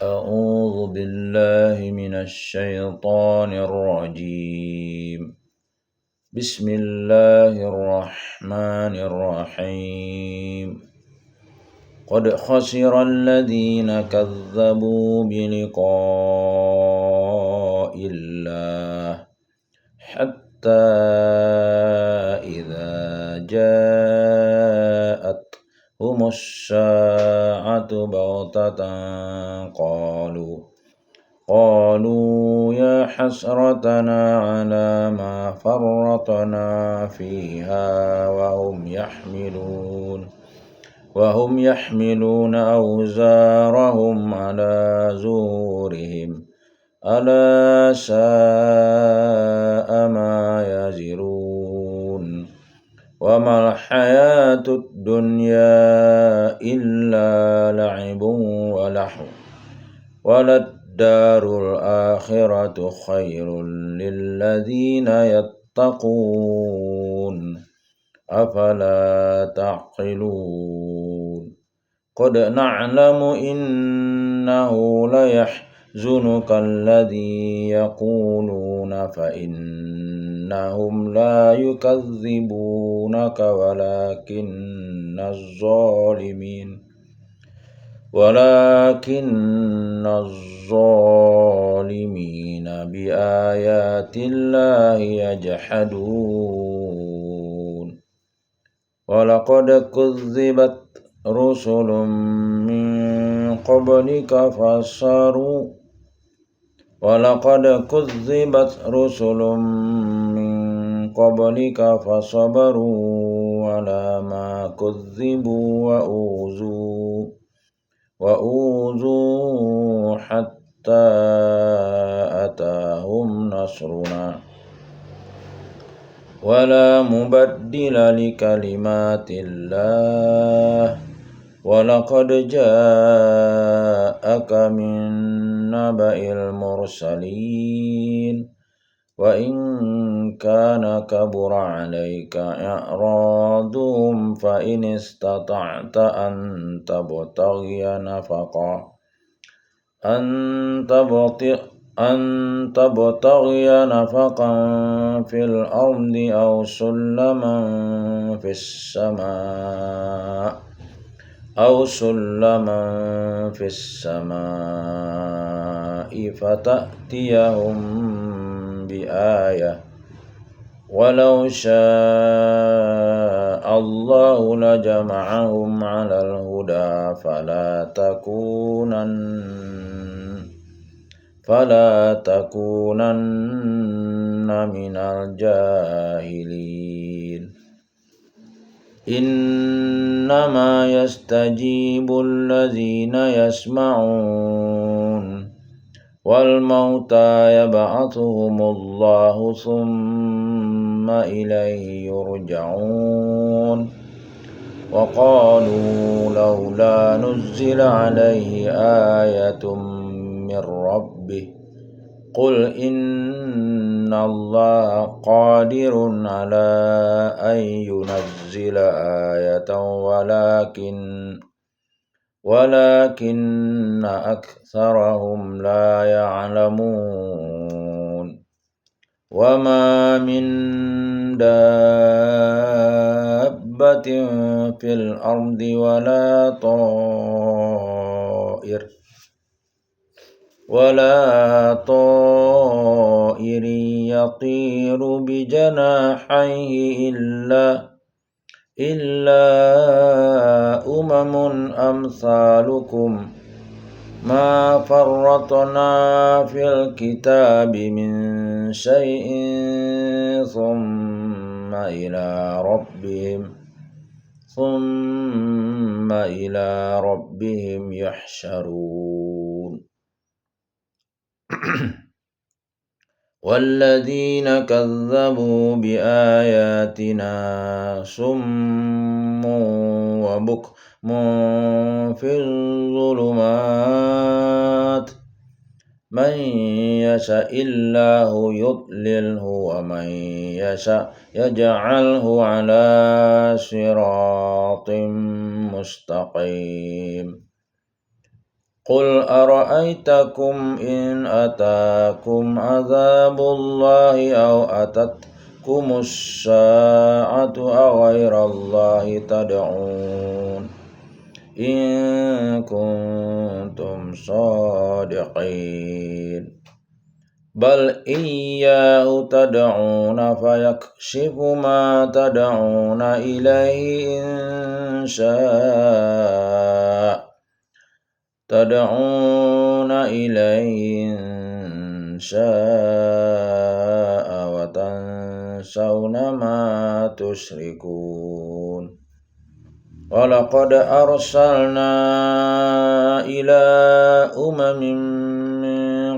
أعوذ بالله من الشيطان الرجيم. بسم الله الرحمن الرحيم. قد خسر الذين كذبوا بلقاء الله حتى إذا جاءتهم الساعة بغتة قالوا يا حسرتنا على ما فرطنا فيها وهم يحملون أوزارهم على زورهم ألا ساء ما يزرون وما الحياة الدنيا إلا لعب ولهو وللدار الآخرة خير للذين يتقون أفلا تعقلون قد نعلم إنه ليحزنك الذي يقولون فإنهم لا يكذبونك ولكن الظالمين بآيات الله يجحدون ولقد كذبت رسل من قبلك فصبروا على ما كذبوا وأوذوا حتى أتاهم نصرنا ولا مبدل لكلمات الله ولقد جاءك من نبأ المرسلين وإن كان كبر عليك إعراضهم فإن استطعت أن تبتغي نفقا في الأرض أو سلما في السماء فتأتيهم بآية ولو شاء الله لجمعهم على الهدى فلا تكونن من الجاهلين إنما يستجيب الذين يسمعون والموتى يبعثهم الله ثم إليه يرجعون وقالوا لولا نزل عليه آية من ربه قل إن الله قادر على أن ينزل آية ولكن أكثرهم لا يعلمون وما من دابة في الأرض ولا طائر يطير بجناحيه إلا أمم أمثالكم ما فرطنا في الكتاب من شيء ثم إلى ربهم يحشرون والذين كذبوا بآياتنا صم وبكم في الظلمات من يشاء الله يضلله ومن يشاء يجعله على صراط مستقيم قل أرأيتكم إن أتاكم عذاب الله أو أتتكم الساعة أغير الله تدعون إن كنتم صادقين بل إياه تدعون فيكشف ما تدعون إليه إن شاء وتنسون ما تشركون ولقد أرسلنا إلى من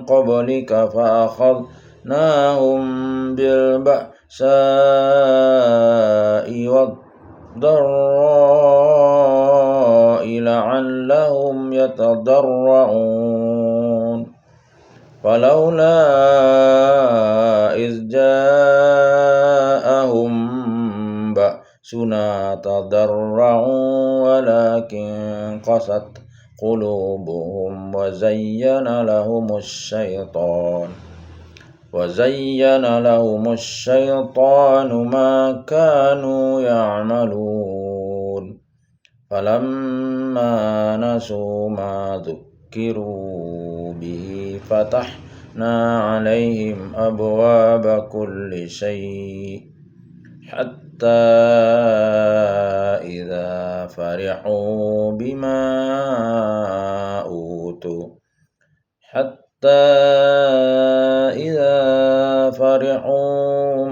قبلك فأخذناهم بالبأساء والضراء لعلهم يتضرعون فلولا إذ جاءهم بأسنا تضرعوا ولكن قست قلوبهم وزين لهم الشيطان ما كانوا يعملون فلما نسوا ما ذكروا به فتحنا عليهم أبواب كل شيء حتى إذا فرحوا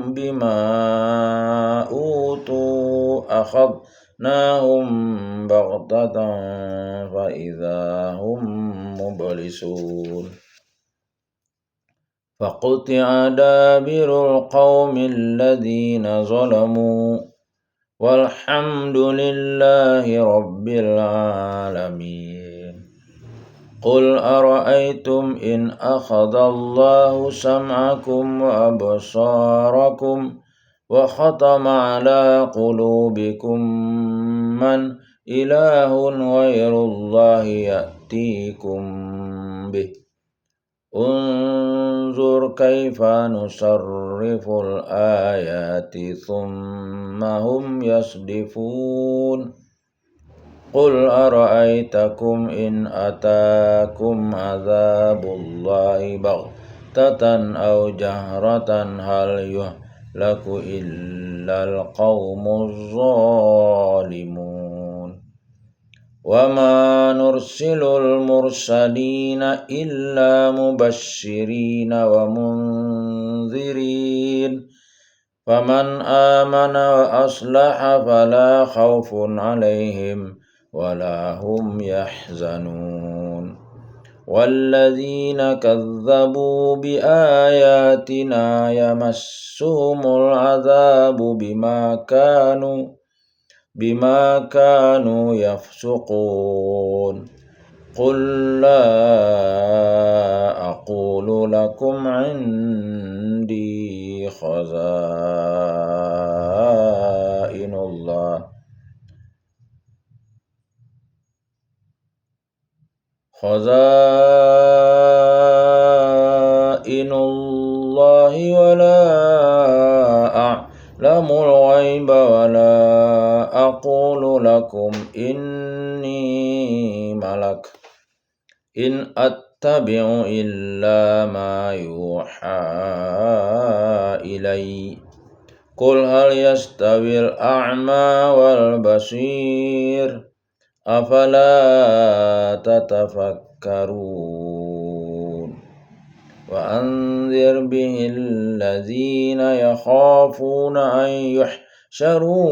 بما أوتوا أخذناهم بغتة فإذا هم مبلسون فقطع دابر القوم الذين ظلموا والحمد لله رب العالمين قل أرأيتم إن أخذ الله سمعكم وأبصاركم وختم على قلوبكم من إله غير الله يأتيكم به انظر كيف نصرف الآيات ثم هم يصدفون قل أرأيتكم إن أتاكم عذاب الله بغتة أو جهرة هل يهلك إلا القوم الظالمون وما نرسل المرسلين إلا مبشرين ومنذرين فمن آمن وأصلح فلا خوف عليهم ولا هم يحزنون والذين كذبوا بآياتنا يمسهم العذاب بما كانوا يفسقون قل لا أقول لكم عندي خزائن الله ولا أعلم الغيب ولا أقول لكم إني ملك إن أتبع إلا ما يوحى إلي قل هل يستوي الأعمى والبصير أفلا تتفكرون وأنذر به الذين يخافون أن يحشروا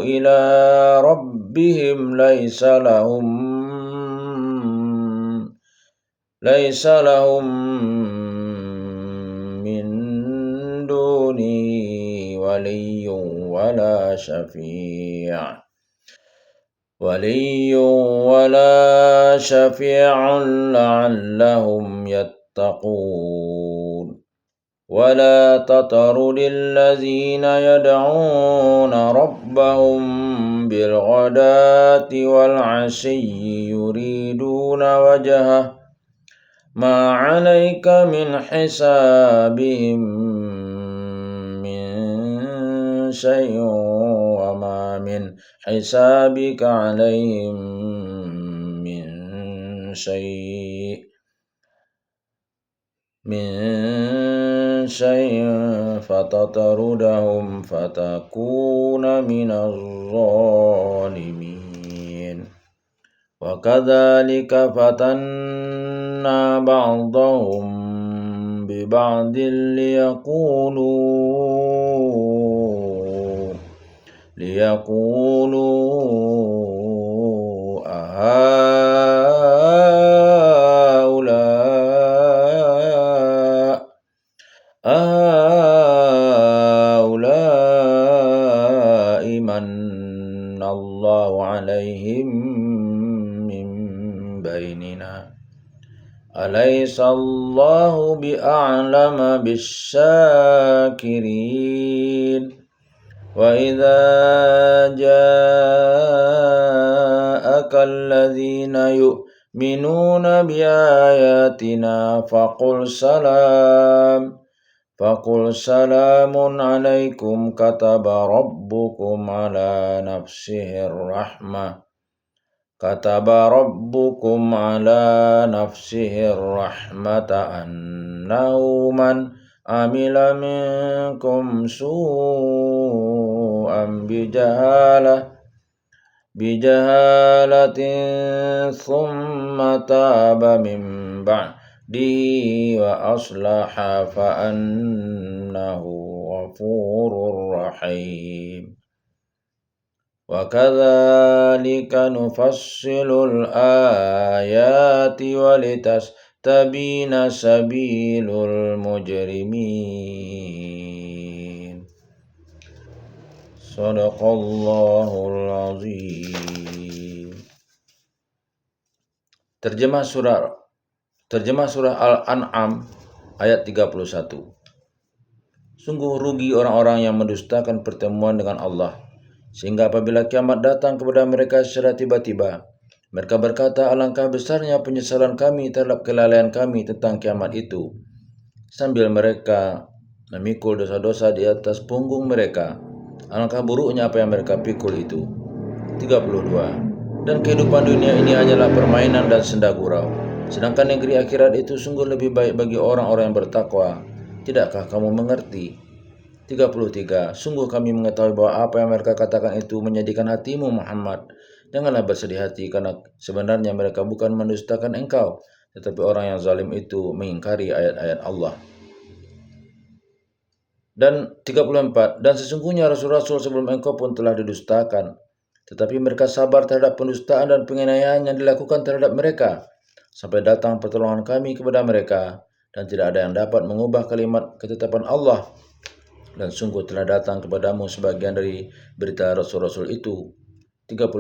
إلى ربهم ليس لهم من دونه ولي ولا شفيع لعلهم يتقون ولا تطرد الذين يدعون ربهم بالغداة والعشي يريدون وجهه ما عليك من حسابهم من شيء وما من حسابك عليهم من شيء فتطردهم فتكون من الظالمين وكذلك فتنا بعضهم ببعض ليقولوا أهؤلاء من الله عليهم من بيننا أليس الله بأعلم بالشاكرين وإذا جاءك الذين يؤمنون بآياتنا فقل سلام عليكم كتب ربكم على نفسه الرحمة أنه من عمل منكم سوءا بجهالة ثم تاب من بعده وأصلح فأنه غفور رحيم وكذلك نفصل الآيات ولتستبين سبيل المجرمين Sadaqallahul azim. Terjemah surah Al-An'am ayat 31. Sungguh rugi orang-orang yang mendustakan pertemuan dengan Allah, sehingga apabila kiamat datang kepada mereka secara tiba-tiba, mereka berkata, alangkah besarnya penyesalan kami terhadap kelalaian kami tentang kiamat itu, sambil mereka memikul dosa-dosa di atas punggung mereka. Alangkah buruknya apa yang mereka pikul itu. 32. Dan kehidupan dunia ini hanyalah permainan dan senda gurau, sedangkan negeri akhirat itu sungguh lebih baik bagi orang-orang yang bertakwa. Tidakkah kamu mengerti? 33. Sungguh kami mengetahui bahwa apa yang mereka katakan itu menyedihkan hatimu, Muhammad. Janganlah bersedih hati, karena sebenarnya mereka bukan mendustakan engkau, tetapi orang yang zalim itu mengingkari ayat-ayat Allah. Dan 34. Dan sesungguhnya rasul-rasul sebelum engkau pun telah didustakan, tetapi mereka sabar terhadap pendustaan dan penganiayaan yang dilakukan terhadap mereka, sampai datang pertolongan kami kepada mereka, dan tidak ada yang dapat mengubah kalimat ketetapan Allah. Dan sungguh telah datang kepadamu sebagian dari berita rasul-rasul itu. 35.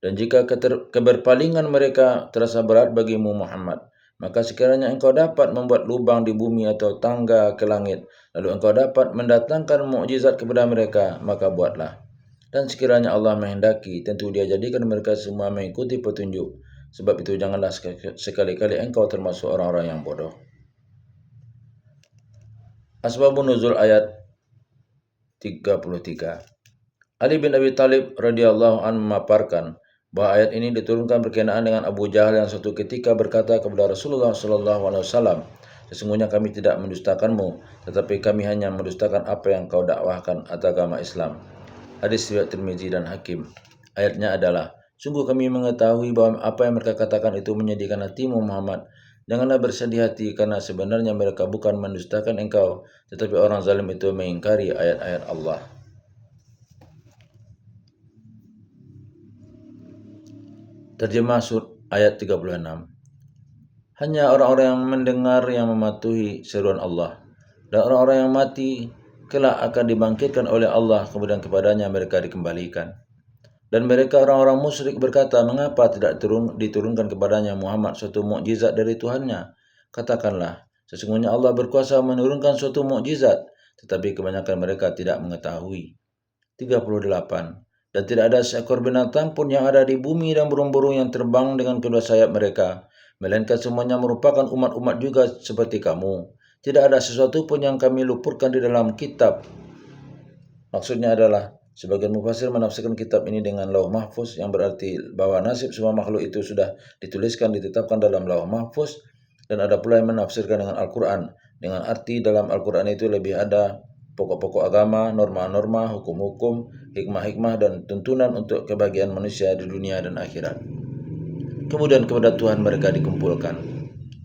Dan jika keberpalingan mereka terasa berat bagimu, Muhammad, maka sekiranya engkau dapat membuat lubang di bumi atau tangga ke langit, lalu engkau dapat mendatangkan mukjizat kepada mereka, maka buatlah. Dan sekiranya Allah menghendaki, tentu Dia jadikan mereka semua mengikuti petunjuk. Sebab itu janganlah sekali-kali engkau termasuk orang-orang yang bodoh. Asbabun nuzul ayat 33. Ali bin Abi Thalib radhiyallahu anhu memaparkan bahwa ayat ini diturunkan berkenaan dengan Abu Jahal yang suatu ketika berkata kepada Rasulullah SAW, sesungguhnya kami tidak mendustakanmu, tetapi kami hanya mendustakan apa yang kau dakwahkan atau agama Islam. Hadis riwayat Tirmizi dan Hakim. Ayatnya adalah, sungguh kami mengetahui bahwa apa yang mereka katakan itu menyedihkan hatimu, Muhammad. Janganlah bersedih hati, karena sebenarnya mereka bukan mendustakan engkau, tetapi orang zalim itu mengingkari ayat-ayat Allah. Terjemah ayat 36. Hanya orang-orang yang mendengar yang mematuhi seruan Allah, dan orang-orang yang mati kelak akan dibangkitkan oleh Allah, kemudian kepadanya mereka dikembalikan. Dan mereka orang-orang musyrik berkata, mengapa tidak diturunkan kepadanya Muhammad suatu mukjizat dari Tuhannya? Katakanlah, sesungguhnya Allah berkuasa menurunkan suatu mukjizat, tetapi kebanyakan mereka tidak mengetahui. 38. dan tidak ada seekor binatang pun yang ada di bumi dan burung-burung yang terbang dengan kedua sayap mereka, melainkan semuanya merupakan umat-umat juga seperti kamu. Tidak ada sesuatu pun yang kami luputkan di dalam kitab. Maksudnya adalah, sebagian mufasir menafsirkan kitab ini dengan lauh mahfuz, yang berarti bahwa nasib semua makhluk itu sudah dituliskan, ditetapkan dalam lauh mahfuz. Dan ada pula yang menafsirkan dengan Al-Quran, dengan arti dalam Al-Quran itu lebih ada pokok-pokok agama, norma-norma, hukum-hukum, hikmah-hikmah, dan tuntunan untuk kebahagiaan manusia di dunia dan akhirat. Kemudian kepada Tuhan mereka dikumpulkan.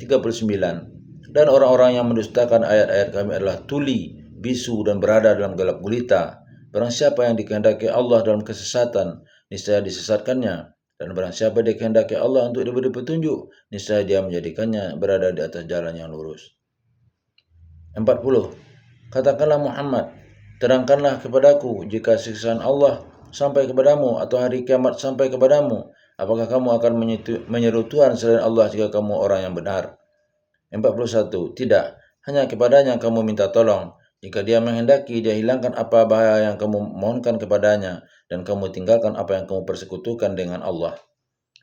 39. Dan orang-orang yang mendustakan ayat-ayat kami adalah tuli, bisu, dan berada dalam gelap gulita. Barang siapa yang dikehendaki Allah dalam kesesatan, niscaya disesatkannya. Dan barang siapa dikehendaki Allah untuk diberi petunjuk, niscaya dia menjadikannya berada di atas jalan yang lurus. 40. Katakanlah Muhammad, terangkanlah kepadaku jika siksaan Allah sampai kepadamu atau hari kiamat sampai kepadamu, apakah kamu akan menyeru Tuhan selain Allah jika kamu orang yang benar? 41. Tidak, hanya kepadanya kamu minta tolong. Jika dia menghendaki, dia hilangkan apa bahaya yang kamu mohonkan kepadanya, dan kamu tinggalkan apa yang kamu persekutukan dengan Allah.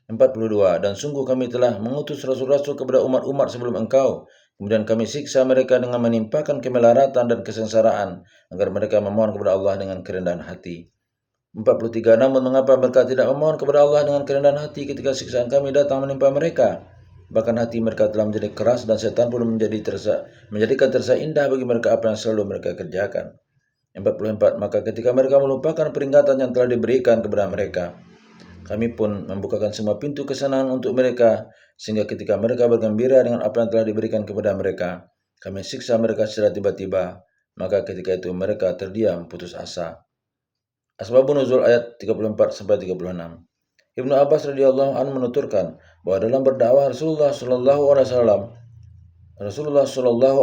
42. Dan sungguh kami telah mengutus rasul-rasul kepada umat-umat sebelum engkau, kemudian kami siksa mereka dengan menimpakan kemelaratan dan kesengsaraan, agar mereka memohon kepada Allah dengan kerendahan hati. 43. Namun mengapa mereka tidak memohon kepada Allah dengan kerendahan hati ketika siksaan kami datang menimpa mereka? Bahkan hati mereka telah menjadi keras, dan setan pun menjadikan terasa indah bagi mereka apa yang selalu mereka kerjakan. 44. Maka ketika mereka melupakan peringatan yang telah diberikan kepada mereka, kami pun membukakan semua pintu kesenangan untuk mereka, sehingga ketika mereka bergembira dengan apa yang telah diberikan kepada mereka, kami siksa mereka secara tiba-tiba. Maka ketika itu mereka terdiam putus asa. Asbabun nuzul ayat 34-36. Ibnu Abbas radhiyallahu anhu menuturkan bahwa dalam berdakwah Rasulullah Shallallahu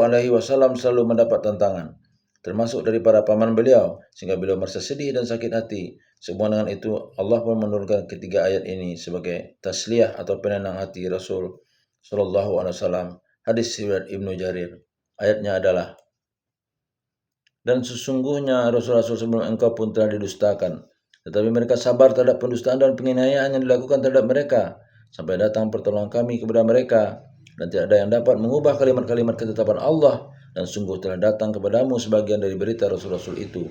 alaihi wasallam selalu mendapat tantangan, termasuk dari para paman beliau, sehingga beliau merasa sedih dan sakit hati. Semua dengan itu Allah pun menurunkan ketiga ayat ini sebagai tasliyah atau penenang hati Rasul Shallallahu alaihi wasallam. Hadis riwayat Ibnu Jarir. Ayatnya adalah, dan sesungguhnya rasul-rasul sebelum engkau pun telah didustakan, tetapi mereka sabar terhadap pendustaan dan penghinaan yang dilakukan terhadap mereka, sampai datang pertolongan kami kepada mereka, dan tidak ada yang dapat mengubah kalimat-kalimat ketetapan Allah, dan sungguh telah datang kepadamu sebagian dari berita rasul-rasul itu.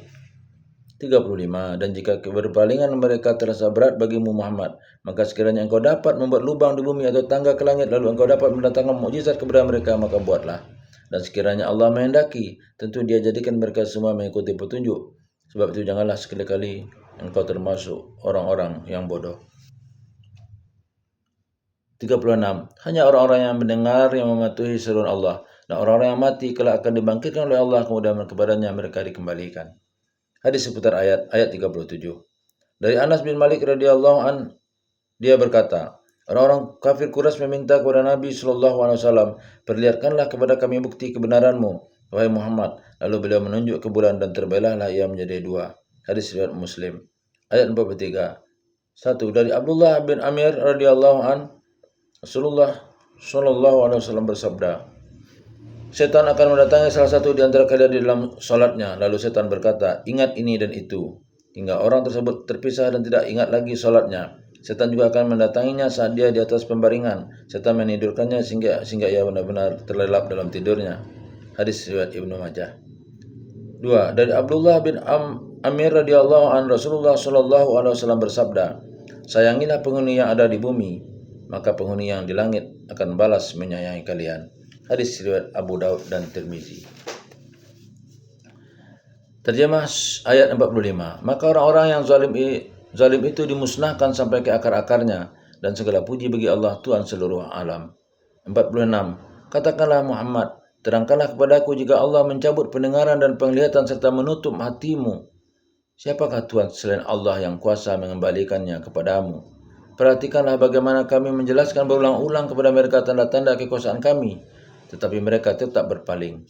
35. Dan jika keberpalingan mereka terasa berat bagimu Muhammad, maka sekiranya engkau dapat membuat lubang di bumi atau tangga ke langit, lalu engkau dapat mendatangkan mukjizat kepada mereka, maka buatlah. Dan sekiranya Allah menghendaki, tentu dia jadikan mereka semua mengikuti petunjuk. Sebab itu janganlah sekali-kali engkau termasuk orang-orang yang bodoh. 36. Hanya orang-orang yang mendengar yang mematuhi seruan Allah, dan orang-orang yang mati kelak akan dibangkitkan oleh Allah, kemudian kepadanya mereka dikembalikan. Hadis seputar ayat 37. Dari Anas bin Malik radhiyallahu an, dia berkata, orang-orang kafir Quraisy meminta kepada Nabi SAW, perlihatkanlah kepada kami bukti kebenaranmu, wahai Muhammad. Lalu beliau menunjuk ke bulan, dan terbelahlah ia menjadi dua. Hadis riwayat Muslim. Ayat 43. 1. Dari Abdullah bin Amir radhiyallahu an, Rasulullah SAW bersabda, setan akan mendatangi salah satu di antara kalian di dalam salatnya, lalu setan berkata, ingat ini dan itu, hingga orang tersebut terpisah dan tidak ingat lagi salatnya. Setan juga akan mendatanginya saat dia di atas pembaringan. Setan menidurkannya sehingga ia benar-benar terlelap dalam tidurnya. Hadis riwayat Ibnu Majah. 2. Dari Abdullah bin Amir radhiyallahu an, Rasulullah SAW bersabda, sayangilah penghuni yang ada di bumi, maka penghuni yang di langit akan balas menyayangi kalian. Hadis riwayat Abu Daud dan Tirmizi. Terjemah ayat 45. Maka orang-orang yang zalim itu dimusnahkan sampai ke akar-akarnya, dan segala puji bagi Allah Tuhan seluruh alam. 46. Katakanlah Muhammad, terangkanlah kepadaku jika Allah mencabut pendengaran dan penglihatan serta menutup hatimu. Siapakah Tuhan selain Allah yang kuasa mengembalikannya kepadamu? Perhatikanlah bagaimana kami menjelaskan berulang-ulang kepada mereka tanda-tanda kekuasaan kami, tetapi mereka tetap berpaling.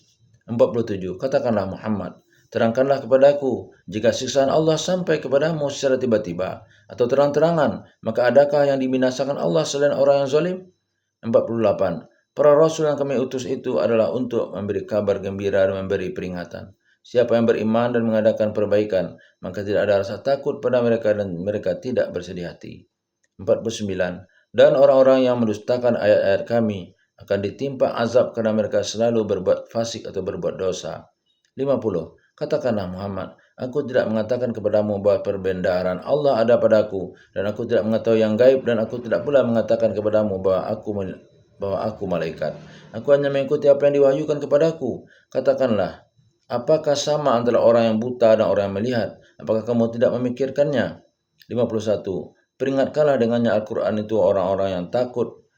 47. Katakanlah Muhammad, terangkanlah kepadaku jika siksaan Allah sampai kepadamu secara tiba-tiba atau terang-terangan, maka adakah yang dibinasakan Allah selain orang yang zalim? 48. Para rasul yang kami utus itu adalah untuk memberi kabar gembira dan memberi peringatan. Siapa yang beriman dan mengadakan perbaikan, maka tidak ada rasa takut pada mereka dan mereka tidak bersedih hati. 49. Dan orang-orang yang mendustakan ayat-ayat kami akan ditimpa azab karena mereka selalu berbuat fasik atau berbuat dosa. 50. Katakanlah Muhammad, aku tidak mengatakan kepadamu bahwa perbendaharaan Allah ada padaku, dan aku tidak mengetahui yang gaib, dan aku tidak pula mengatakan kepadamu bahwa aku malaikat. Aku hanya mengikuti apa yang diwahyukan kepadaku. Katakanlah, apakah sama antara orang yang buta dan orang yang melihat? Apakah kamu tidak memikirkannya? 51. Peringatkanlah dengannya Al-Quran itu orang-orang yang takut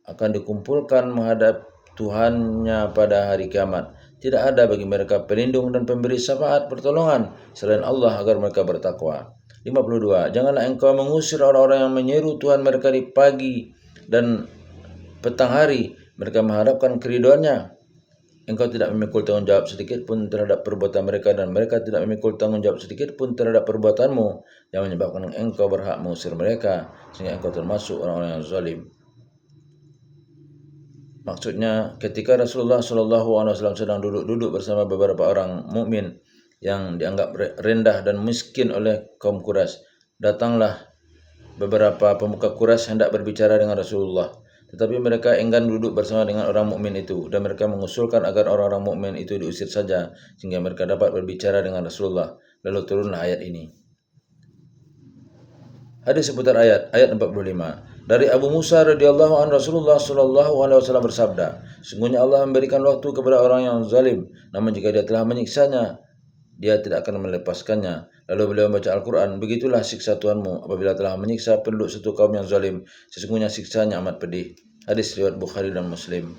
akan dikumpulkan menghadap Tuhannya pada hari kiamat. Tidak ada bagi mereka pelindung dan pemberi syafaat pertolongan selain Allah agar mereka bertakwa. 52. Janganlah engkau mengusir orang-orang yang menyeru Tuhan mereka di pagi dan petang hari. Mereka mengharapkan keriduannya. Engkau tidak memikul tanggung jawab sedikit pun terhadap perbuatan mereka, dan mereka tidak memikul tanggung jawab sedikit pun terhadap perbuatanmu yang menyebabkan engkau berhak mengusir mereka, sehingga engkau termasuk orang-orang yang zalim. Maksudnya, ketika Rasulullah SAW sedang duduk-duduk bersama beberapa orang mukmin yang dianggap rendah dan miskin oleh kaum Quraisy, datanglah beberapa pemuka Quraisy hendak berbicara dengan Rasulullah. Tetapi mereka enggan duduk bersama dengan orang mukmin itu, dan mereka mengusulkan agar orang-orang mukmin itu diusir saja sehingga mereka dapat berbicara dengan Rasulullah. Lalu turunlah ayat ini. Hadis seputar ayat 45. Dari Abu Musa radhiyallahu anhu, Rasulullah sallallahu alaihi wasallam bersabda, sungguhnya Allah memberikan waktu kepada orang yang zalim, namun jika dia telah menyiksanya, dia tidak akan melepaskannya. Lalu beliau membaca Al-Quran, begitulah siksa Tuhanmu apabila telah menyiksa penduduk satu kaum yang zalim. Sesungguhnya siksanya amat pedih. Hadis riwayat Bukhari dan Muslim.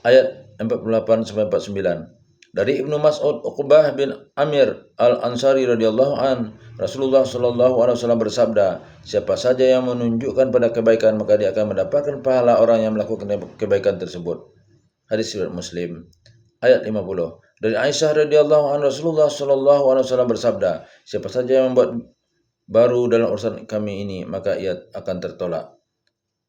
Ayat 48-49. Dari Ibnu Mas'ud, Uqbah bin Amir Al-Ansari radhiyallahu an, Rasulullah sallallahu alaihi wasallam bersabda, siapa saja yang menunjukkan pada kebaikan, maka dia akan mendapatkan pahala orang yang melakukan kebaikan tersebut. Hadis riwayat Muslim. Ayat 50. Dari Aisyah radhiyallahu anha, Rasulullah sallallahu alaihi wasallam bersabda, siapa saja yang membuat baru dalam urusan kami ini, maka ia akan tertolak.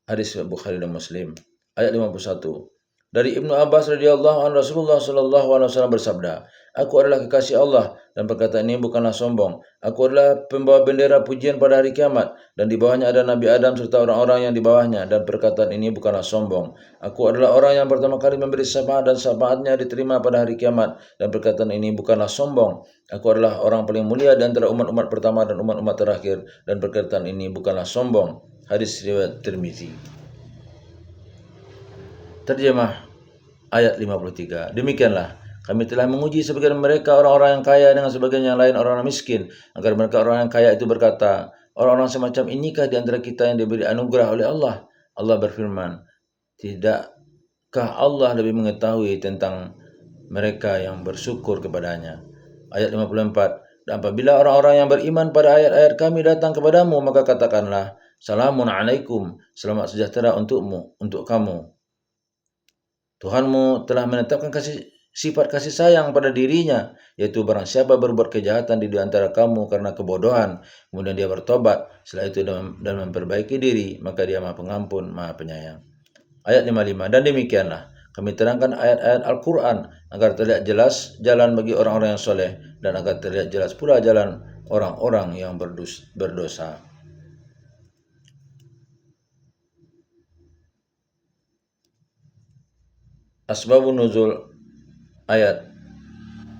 Hadis Bukhari dan Muslim. Ayat 51. Dari Ibnu Abbas radhiyallahu anhu, Rasulullah sallallahu alaihi wasallam bersabda, aku adalah kekasih Allah, dan perkataan ini bukanlah sombong. Aku adalah pembawa bendera pujian pada hari kiamat, dan di bawahnya ada Nabi Adam serta orang-orang yang di bawahnya, dan perkataan ini bukanlah sombong. Aku adalah orang yang pertama kali memberi syafaat, dan syafaatnya diterima pada hari kiamat, dan perkataan ini bukanlah sombong. Aku adalah orang paling mulia di antara umat-umat pertama dan umat-umat terakhir, dan perkataan ini bukanlah sombong. Hadis riwayat Tirmizi. Terjemah ayat 53. Demikianlah kami telah menguji sebagian mereka orang-orang yang kaya dengan sebagian yang lain orang-orang miskin, agar mereka orang yang kaya itu berkata, orang-orang semacam inikah di antara kita yang diberi anugerah oleh Allah? Allah berfirman, tidakkah Allah lebih mengetahui tentang mereka yang bersyukur kepadanya? Ayat 54. Dan apabila orang-orang yang beriman pada ayat-ayat kami datang kepadamu, maka katakanlah, salamun alaikum, selamat sejahtera untukmu, untuk kamu. Tuhanmu telah menetapkan sifat kasih sayang pada dirinya, yaitu barang siapa berbuat kejahatan di antara kamu karena kebodohan, kemudian dia bertobat, setelah itu dan memperbaiki diri, maka dia Maha Pengampun, Maha Penyayang. Ayat 55. Dan demikianlah kami terangkan ayat-ayat Al-Quran agar terlihat jelas jalan bagi orang-orang yang soleh, dan agar terlihat jelas pula jalan orang-orang yang berdosa. Asbabun Nuzul ayat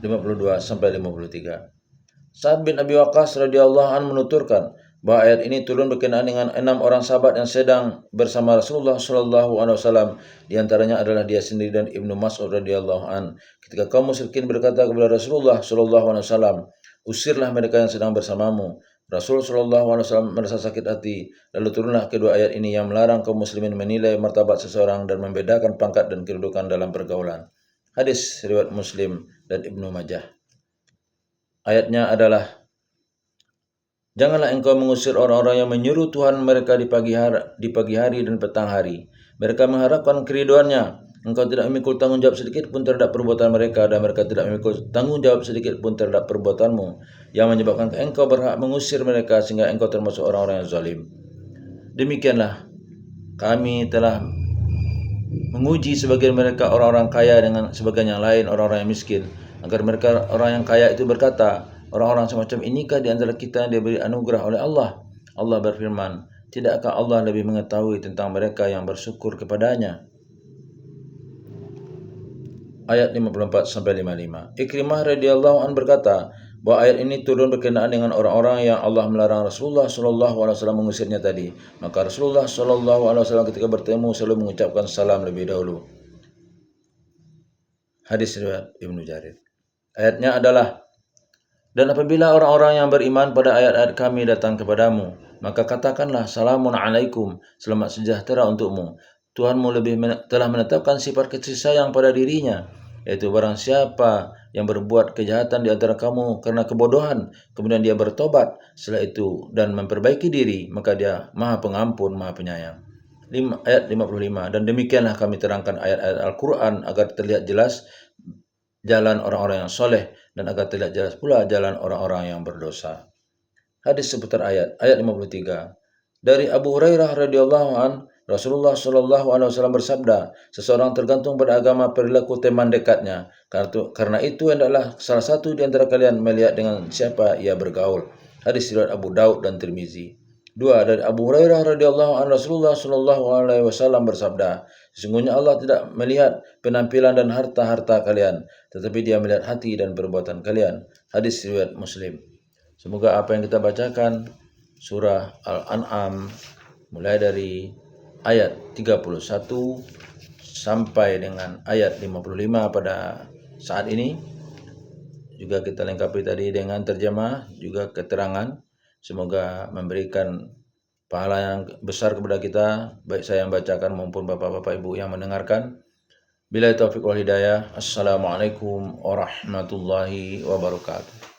52-53. Sa'ad bin Abi Waqqas radhiyallahu anhu menuturkan bahwa ayat ini turun berkenaan dengan 6 orang sahabat yang sedang bersama Rasulullah sallallahu alaihi wasallam. Di antaranya adalah dia sendiri dan Ibnu Mas'ud radhiyallahu anhu. Ketika kaum musyrikin berkata kepada Rasulullah sallallahu alaihi wasallam, usirlah mereka yang sedang bersamamu. Rasul sallallahu alaihi wasallam merasa sakit hati. Lalu turunlah kedua ayat ini yang melarang kaum muslimin menilai martabat seseorang dan membedakan pangkat dan kedudukan dalam pergaulan. Hadis riwayat Muslim dan Ibnu Majah. Ayatnya adalah, janganlah engkau mengusir orang-orang yang menyuruh Tuhan mereka di pagi hari dan petang hari. Mereka mengharapkan keriduannya. Engkau tidak memikul tanggung jawab sedikit pun terhadap perbuatan mereka, dan mereka tidak memikul tanggung jawab sedikit pun terhadap perbuatanmu, yang menyebabkan engkau berhak mengusir mereka sehingga engkau termasuk orang-orang yang zalim. Demikianlah kami telah menguji sebagian mereka orang-orang kaya dengan sebagian yang lain orang-orang yang miskin, agar mereka orang yang kaya itu berkata, orang-orang semacam inikah di antara kita yang diberi anugerah oleh Allah? Allah berfirman, tidakkah Allah lebih mengetahui tentang mereka yang bersyukur kepadanya? Ayat 54-55. Ikrimah radhiyallahu an berkata bahwa ayat ini turun berkenaan dengan orang-orang yang Allah melarang Rasulullah SAW mengusirnya tadi. Maka Rasulullah SAW ketika bertemu selalu mengucapkan salam lebih dahulu. Hadis riwayat Ibnu Jarir. Ayatnya adalah, dan apabila orang-orang yang beriman pada ayat-ayat kami datang kepadamu, maka katakanlah salamun alaikum, selamat sejahtera untukmu. Tuhanmu telah menetapkan sifat kasih sayang pada dirinya, yaitu barang siapa yang berbuat kejahatan di antara kamu karena kebodohan, kemudian dia bertobat setelah itu dan memperbaiki diri, maka dia Maha Pengampun, Maha Penyayang. Ayat 55. Dan demikianlah kami terangkan ayat-ayat Al-Quran agar terlihat jelas jalan orang-orang yang soleh dan agar terlihat jelas pula jalan orang-orang yang berdosa. Hadis seputar ayat 53. Dari Abu Hurairah radhiyallahu an, Rasulullah SAW bersabda, seseorang tergantung pada agama perilaku teman dekatnya. Karena itu hendaklah salah satu di antara kalian melihat dengan siapa ia bergaul. Hadis riwayat Abu Daud dan Tirmizi. 2. Dari Abu Hurairah radhiyallahu an, Rasulullah SAW bersabda, sesungguhnya Allah tidak melihat penampilan dan harta-harta kalian, tetapi Dia melihat hati dan perbuatan kalian. Hadis riwayat Muslim. Semoga apa yang kita bacakan surah Al-An'am mulai dari ayat 31 sampai dengan ayat 55 pada saat ini juga kita lengkapi tadi dengan terjemah juga keterangan. Semoga memberikan pahala yang besar kepada kita, baik saya yang bacakan maupun bapak-bapak ibu yang mendengarkan. Billahi taufiq wal hidayah. Assalamualaikum warahmatullahi wabarakatuh.